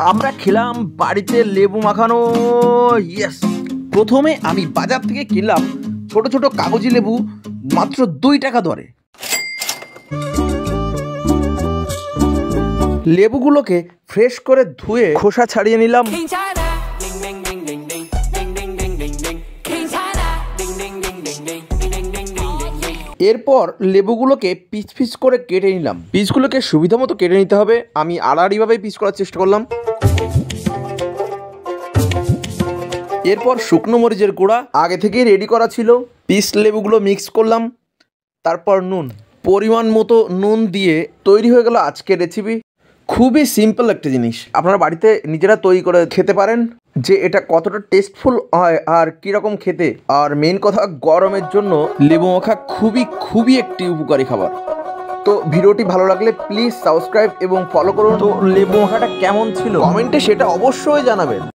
আমরা খেলাম বাড়িতে লেবু মাখানো। ইয়েস। প্রথমে আমি বাজার থেকে কিনলাম ছোট ছোট কাগজি লেবু, মাত্র 2 টাকা দরে। লেবুগুলোকে ফ্রেশ করে ধুয়ে খোসা ছাড়িয়ে নিলাম। এরপর লেবুগুলোকে পিস পিস করে কেটে নিলাম। পিসগুলোকে সুবিধা মতো কেটে নিতে হবে। আমি আড়াআড়িভাবে পিস করার চেষ্টা করলাম। এরপর শুকনো মরিচের গুঁড়া আগে থেকেই রেডি করা ছিল। পিস লেবুগুলো মিক্স করলাম, তারপর নুন, পরিমাণ মতো নুন দিয়ে তৈরি হয়ে গেল আজকের রেসিপি। খুবই সিম্পল একটা জিনিস, আপনারা বাড়িতে নিজেরা তৈরি করে খেতে পারেন যে এটা কতটা টেস্টফুল হয় আর কীরকম খেতে। আর মেন কথা, গরমের জন্য লেবু মাখা খুবই একটি উপকারী খাবার। তো ভিডিওটি ভালো লাগলে প্লিজ সাবস্ক্রাইব এবং ফলো করুন। তো লেবু মাখাটা কেমন ছিল কমেন্টে সেটা অবশ্যই জানাবেন।